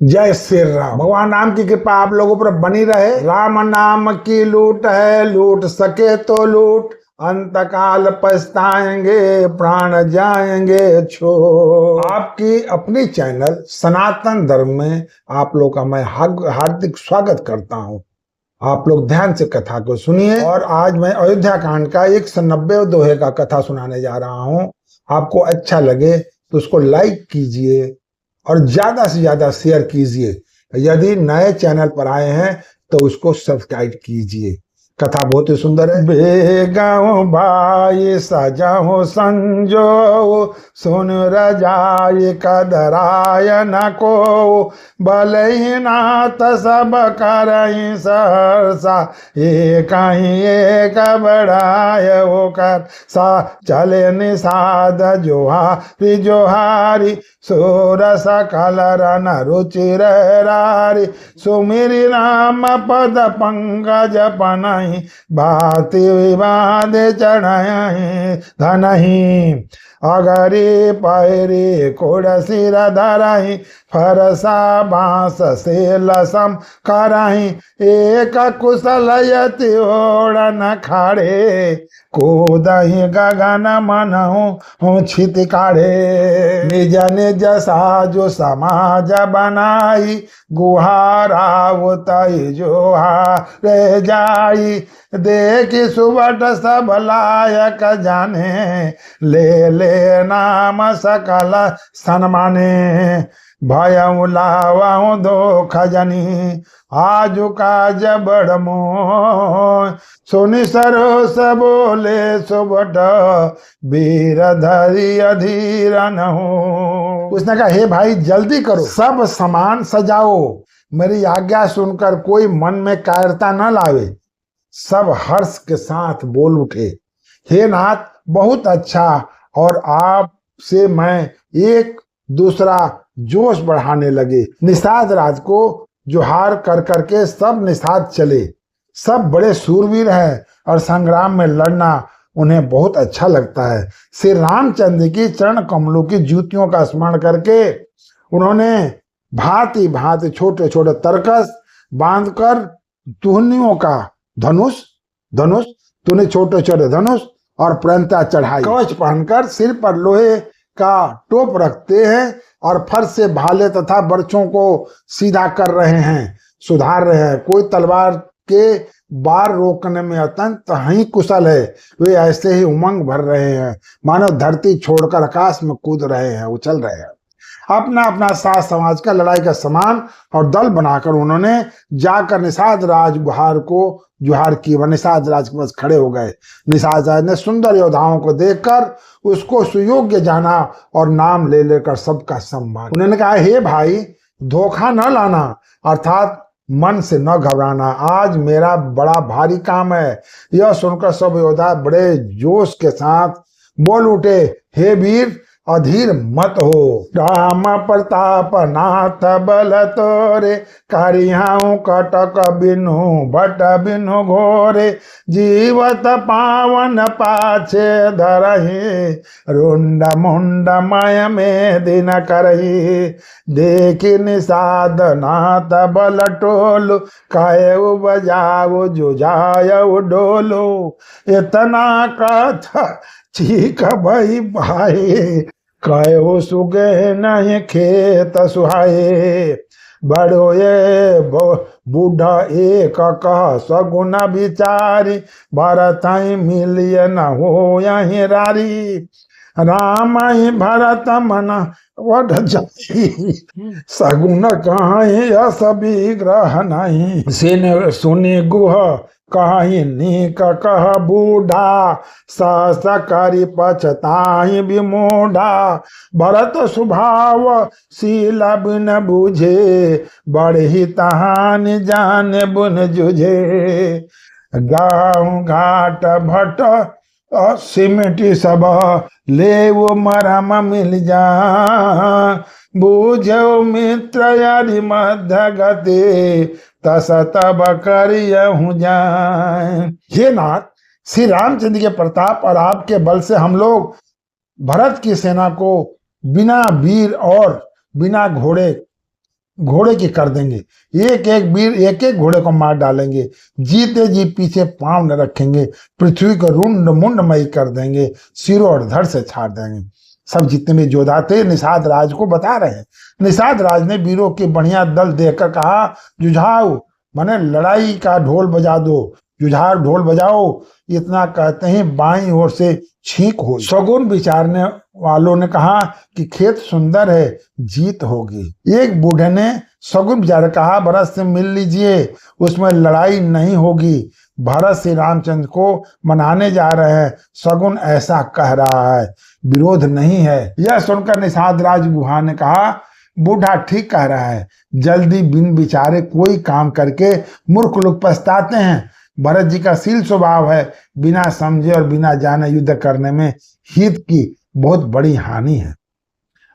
जय श्री राम। भगवान राम की कृपा आप लोगों पर बनी रहे। राम नाम की लूट है, लूट सके तो लूट, अंतकाल पछताएंगे, प्राण जाएंगे छोड़। आपकी अपनी चैनल सनातन धर्म में आप लोग का मैं हार्दिक स्वागत करता हूं। आप लोग ध्यान से कथा को सुनिए। और आज मैं अयोध्या कांड का 190 दोहे का कथा सुनाने जा रहा हूं। आपको अच्छा लगे तो उसको लाइक कीजिए और ज्यादा से ज्यादा शेयर कीजिए। यदि नए चैनल पर आए हैं तो उसको सब्सक्राइब कीजिए। कथा बहुत ही सुंदर है। बेगाओ भाई सजाओ संजो, सुन रजाई कदराय न को, भले नाथ सब करही सरसा, एक बड़ाय होकर सा, चले निषाद जोहारी जोहारी, सोर सकल रन रुचिर रारी, सुमिरि राम पद पंकज पनहि, भाति विवाद चढ़हि धनहि, अगरी पैरी कोड सिर धरहि, फरसा बांस से लसम करहि, एक कुशल यति ओढ़न खाड़े, कूदहि गगन मनहु छित काढ़े, निज निज साजो समाज बनाई, गुहारावतई जोहारे जाई, देखी सुबट सब लायक जाने, ले नाम सकल सन्माने, भयउ लावउ दो खजनी, आजु काज बड़ मोह, सुनि सरोस बोले सुबट, वीर धरि अधीर न हो। उसने कहा, हे भाई जल्दी करो, सब सामान सजाओ, मेरी आज्ञा सुनकर कोई मन में कायरता न लावे। सब हर्ष के साथ बोल उठे, हे नाथ बहुत अच्छा, और आपसे मैं एक दूसरा जोश बढ़ाने लगे। निषाद राज को जोहार कर करके सब निषाद चले। सब बड़े सूरवीर हैं और संग्राम में लड़ना उन्हें बहुत अच्छा लगता है। श्री रामचंद्र की चरण कमलों की जूतियों का स्मरण करके उन्होंने भांति भांति छोटे छोटे तरकस बांधकर तुहनियों का धनुष तूने छोटे छोटे धनुष और प्रंता चढ़ाई, कवच पहनकर सिर पर लोहे का टोप रखते हैं और फर्श से भाले तथा बर्छों को सीधा कर रहे हैं, सुधार रहे हैं। कोई तलवार के बार रोकने में अत्यंत ही कुशल है। वे ऐसे ही उमंग भर रहे हैं मानो धरती छोड़कर आकाश में कूद रहे हैं, उछल रहे हैं। अपना अपना साथ समाज का लड़ाई का सामान और दल बनाकर उन्होंने जाकर निषाद राज गुहार को जुहार की। वह निषाद राज के पास खड़े हो गए। निषाद राज ने सुंदर योद्धाओं को देखकर उसको सुयोग्य जाना और नाम ले लेकर सबका सम्मान। उन्होंने कहा, हे भाई धोखा न लाना, अर्थात मन से न घबराना, आज मेरा बड़ा भारी काम है। यह सुनकर सब योद्धा बड़े जोश के साथ बोल उठे, हे वीर अधीर मत हो, राम प्रताप नाथ बल तोरे, करिहाऊ कटक बिनु भट बिनु घोरे, जीवत पावन पाछे धरहि, रुंड मुंड मय में दिन करहि, देखि निषाद नाथ बल टोलु, कहे बजाओ जुझायउ डोलु, इतना कथा चीख भई भाई, कहो सुगे नहीं खेत सुहाए, बड़ो ये बूढ़ा एक कह सगुन विचारी, भरत मिलिय न हो यही रारी, राम ही भरत मन वध जाई, सगुन कहीं यस विग्रह नहीं, सिन सुनि गुह कहीं नीक कह बूढ़ा, सहस करि पछताहि विमूढ़ा, भरत स्वभाव शील बिन बुझे, बढ़ी तहानि जाने बुन जुझे, गाँव घाट भट सिमटी सब लेव मरम मिल जा, बूझो मित्र यदि मध्य गति, तस तब करियहु जाए। हे नाथ, श्री रामचंद्र के प्रताप और आपके बल से हम लोग भरत की सेना को बिना वीर और बिना घोड़े घोड़े की कर देंगे। एक एक वीर एक एक घोड़े को मार डालेंगे। जीते जी पीछे पांव न रखेंगे। पृथ्वी को रुंड मुंडमयी कर देंगे। सिरों और धड़ से छाड़ देंगे। सब जितने भी योद्धा थे निषाद राज को बता रहे हैं। निषाद राज ने वीरों के बढ़िया दल देखकर कहा, जुझाओ, माने लड़ाई का ढोल बजा दो, जुझार ढोल बजाओ। इतना कहते ही बाईं ओर से छींक हुई। सगुन विचारने वालों ने कहा कि खेत सुंदर है, जीत होगी। एक बूढ़े ने सगुन विचार कहा, भरत से मिल लीजिए, उसमें लड़ाई नहीं होगी। भरत श्री रामचंद्र को मनाने जा रहे हैं, सगुन ऐसा कह रहा है, विरोध नहीं है। यह सुनकर निषाद राज गुहा ने कहा, बूढ़ा ठीक कह रहा है, जल्दी बिन विचारे कोई काम करके मूर्ख लोग पछताते हैं। भरत जी का शील स्वभाव है, बिना समझे और बिना जाने युद्ध करने में हित की बहुत बड़ी हानि है।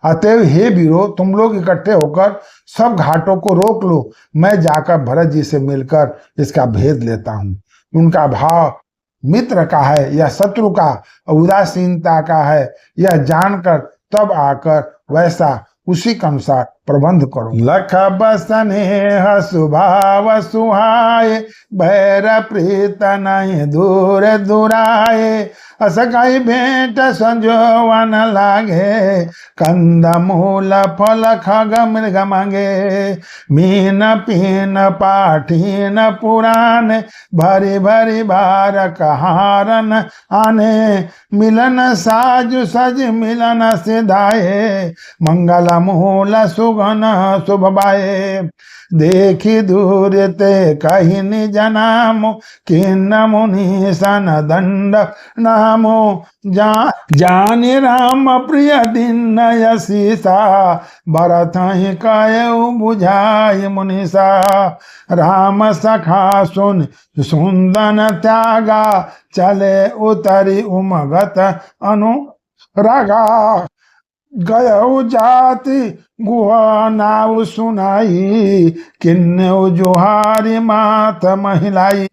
अतएव हे वीरों, तुम लोग इकट्ठे होकर सब घाटों को रोक लो। मैं जाकर भरत जी से मिलकर इसका भेद लेता हूँ। उनका भाव मित्र का है या शत्रु का, उदासीनता का है, यह जानकर तब आकर वैसा उसी के अनुसार प्रबंध करो। लख बसने सुभाव सुहाए, भैर प्रीत नहीं दूर दुराए। असकाई भेंट संजोवन लागे, कंद मूल फल खग मृग मांगे। मीन पीन पाठीन पुराण, भरी भरी बार कहारन आने। मिलन साजु सज मिलन सिधाए, मंगल मूल सुगन शुभ बाए। देखी दूर ते कही निज नामो, किन्न मुनि सन दंड नामो। जाने राम प्रिय दिन यशीसा, भरत ही कयउ बुझाई मुनिसा। राम सखा सुन सुंदन त्यागा, चले उतरी उमगत अनुरागा। गयउ जाति गुहा नाव सुनाई, किन्ने जोहारी मात महिलाई।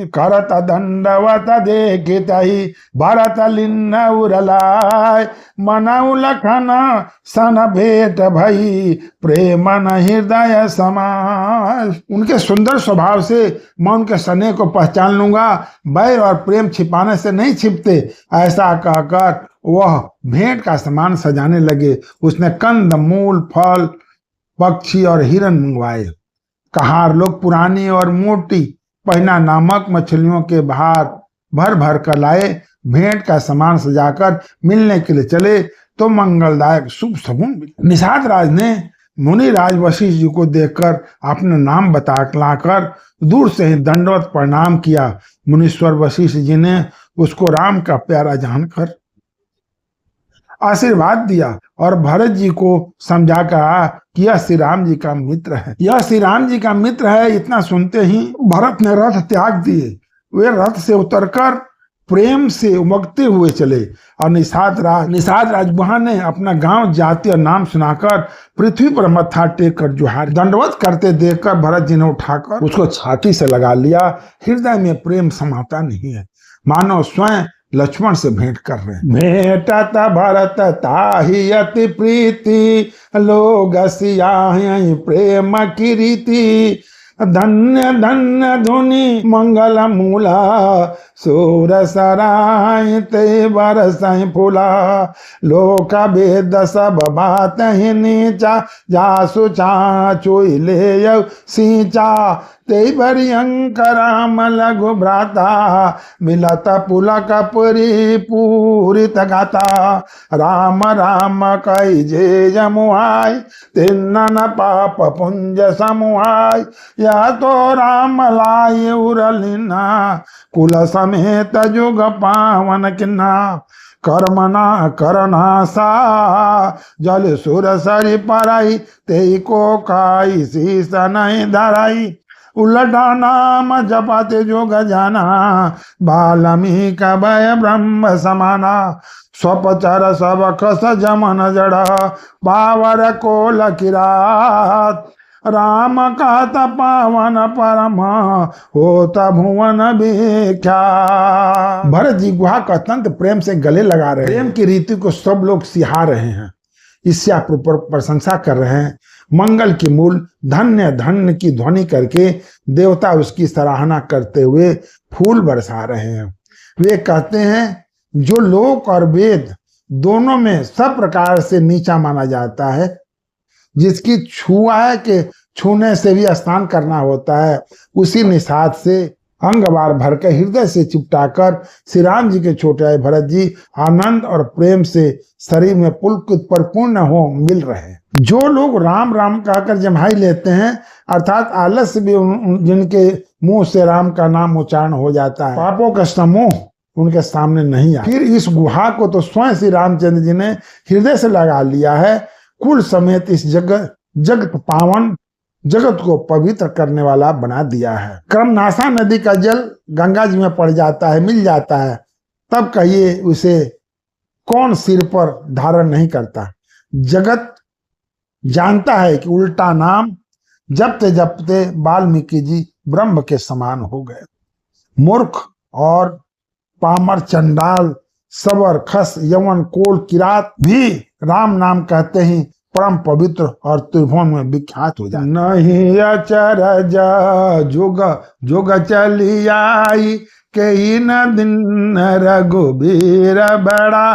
करत दंडवत देखितहि, भरत लिन्न उरलाय। मनउ लखन सन भेंट भई, प्रेमन हृदय समाय। उनके सुंदर स्वभाव से मैं उनके स्नेह को पहचान लूंगा, बैर और प्रेम छिपाने से नहीं छिपते। ऐसा कहकर वह भेंट का सामान सजाने लगे। उसने कंद मूल फल पक्षी और हिरन मंगवाए। कहार लोग पुरानी और मोटी पहिना नामक मछलियों के भार भर भर कर लाए। भेंट का सामान सजाकर मिलने के लिए चले तो मंगलदायक शुभ सगुन मिला। निषाद राज ने मुनि राज वशिष्ठ जी को देखकर अपना नाम बतलाकर दूर से ही दंडवत प्रणाम किया। मुनीश्वर वशिष्ठ जी ने उसको राम का प्यारा जानकर आशीर्वाद दिया और भरत जी को समझा कहा कि यह श्री राम जी का मित्र है, यह श्री राम जी का मित्र है। इतना सुनते ही भरत ने रथ त्याग दिए। वे रथ से उतरकर प्रेम से उमगते हुए चले और निषाद राज वहां ने अपना गांव जाति और नाम सुनाकर पृथ्वी पर मत्था टेक कर जुहार। दंडवत करते देखकर भरत जी ने उठाकर उसको छाती से लगा लिया। हृदय में प्रेम समाता नहीं है, मानो स्वयं लक्ष्मण से भेंट कर रहे हैं। भेंटत भरत ताहि अति प्रीति, लोग सियाहि प्रेम की रीति। धन्य धन्य धुनि मंगल मूला, सूर सराय ते बरसाई फूला। लोक वेद सब बात ही नीचा, जासु चाचुई ले सींचा। ते भरियंकराम लघु भ्राता, मिलत पुलक पुरी पूरित गाता। राम राम कई जे जमुआय, तिन्न पाप पुंज समुआय। या तो राम लाय उरलिना, कुल समेत जुग पावन किन्ना। कर्मना करनासा, जल सुर सरि पराई। ते को काई शीस नहीं धराई। उलटा नाम जपते जोग जाना, बाल्मीक भय ब्रह्म समाना। स्वपचर सब खस जमन जड़, पावर कोल किरात। राम कहत पावन परम, होत भुवन विख्यात। भरत जी गुहा का अत्यंत प्रेम से गले लगा रहे हैं। प्रेम की रीति को सब लोग सिहा रहे हैं, इससे आप प्रशंसा कर रहे हैं। मंगल की मूल धन्य धन्य की ध्वनि करके देवता उसकी सराहना करते हुए फूल बरसा रहे हैं। वे कहते हैं जो लोक और वेद दोनों में सब प्रकार से नीचा माना जाता है, जिसकी छुआ है कि छूने से भी स्नान करना होता है, उसी निषाद से अंग बार भर के हृदय से चिपटाकर श्री राम जी के छोटे भाई भरत जी आनंद और प्रेम से शरीर में पुलकित परिपूर्ण हो मिल रहे हैं। जो लोग राम राम कहकर जम्हाई लेते हैं, अर्थात आलस्य भी जिनके मुंह से राम का नाम उच्चारण हो जाता है, पापों का समूह उनके सामने नहीं आता। फिर इस गुहा को तो स्वयं श्री रामचंद्र जी ने हृदय से लगा लिया है। कुल समेत इस जगत पावन जगत को पवित्र करने वाला बना दिया है। कर्मनाशा नदी का जल गंगा जी में पड़ जाता है, मिल जाता है, तब कहिए उसे कौन सिर पर धारण नहीं करता। जगत जानता है कि उल्टा नाम जपते जपते वाल्मीकि जी ब्रह्म के समान हो गए। मूर्ख और पामर, चंडाल, सबर, खस, यवन, कोल, किरात भी राम नाम कहते ही परम पवित्र और त्रिभुवन में विख्यात हो जाए। नहीं अचरज जुग जुग चली आई, कई न दिन रघुबीर बड़ा,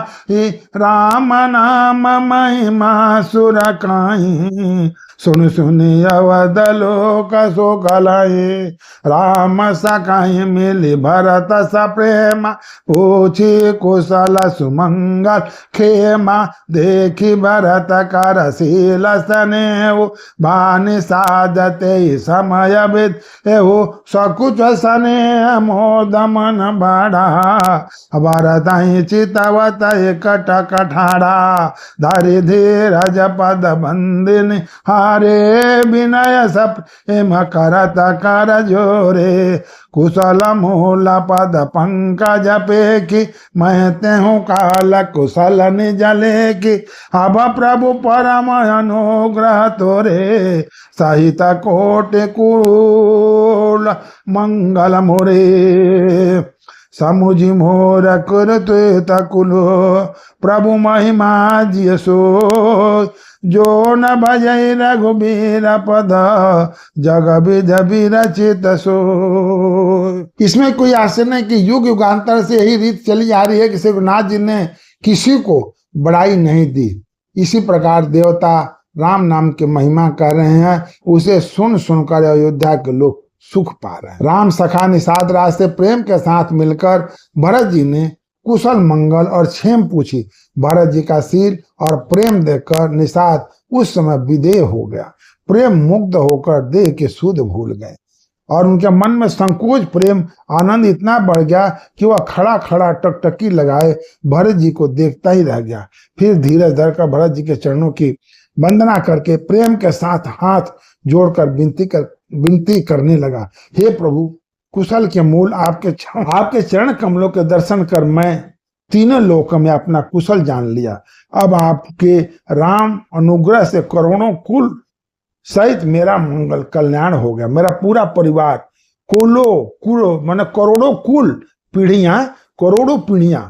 राम नाम महिमा सुर काई, सुन सुन अवध लोक शोकलाई, राम सखाई मिली भरत स प्रेमा, पूछी कुशल सुमंगल खेमा, देखी भरत कर शील स्नेह, भानि साधते समय विद एहु, सकुच स्नेह मोद मन बड़ा, भरत चितवत कट कठाड़ा, धरि धीरज पद बंदिनी हारे, विनय सप एम करत कर जोरे, कुशल मूल पद पंकज पेखी, मैं तेहु काल कुशल निज लेखी, अब प्रभु परम अनुग्रह तोरे, सहित कोटि कुल मंगल मोरे, समुझि मोर कृत कुलो, प्रभु महिमा जियसो, जो न भजै रघुबीर पद, जग विध विरचित सो। इसमें कोई आश्चर्य नहीं कि युग युगांतर से यही रीत चली आ रही है कि रघुनाथ जी ने किसी को बड़ाई नहीं दी। इसी प्रकार देवता राम नाम के महिमा कर रहे हैं, उसे सुन सुनकर अयोध्या के लोग सुख पा रहे हैं। राम सखा निषाद राज से प्रेम के साथ मिलकर भरत जी ने कुशल मंगल और क्षेम पूछी। भरत जी का सिर और प्रेम देखकर निषाद उस समय विदेह हो गया। प्रेम मुग्ध होकर देह के सुध भूल गए और उनके मन में संकोच प्रेम आनंद इतना बढ़ गया कि वह खड़ा खड़ा टकटकी लगाए भरत जी को देखता ही रह गया। फिर धीरज धरकर भरत जी के चरणों की वंदना करके प्रेम के साथ हाथ जोड़कर विनती करने लगा, हे प्रभु, कुशल के मूल आपके चरण कमलों के दर्शन कर मैं तीनों लोकों में अपना कुशल जान लिया। अब आपके राम अनुग्रह से करोड़ों कुल सहित मेरा मंगल कल्याण हो गया। मेरा पूरा परिवार कुलो माने करोड़ों कुल पीढ़ियां, करोड़ों पीढ़ियां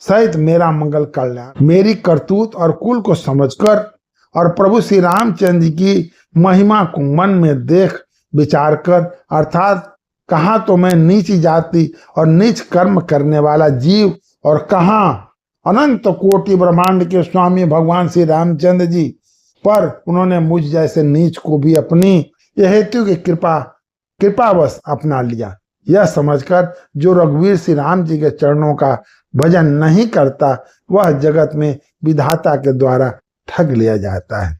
सहित मेरा मंगल कल्याण। मेरी करतूत और कुल को समझकर और प्रभु श्री रामचंद्र की महिमा को मन में देख विचार कर, अर्थात कहाँ तो मैं नीच जाति और नीच कर्म करने वाला जीव और कहाँ अनंत कोटि ब्रह्मांड के स्वामी भगवान श्री रामचंद्र जी, पर उन्होंने मुझ जैसे नीच को भी अपनी यह हेतु की कृपावश अपना लिया। यह समझकर जो रघुवीर श्री राम जी के चरणों का भजन नहीं करता, वह जगत में विधाता के द्वारा ठग लिया जाता है।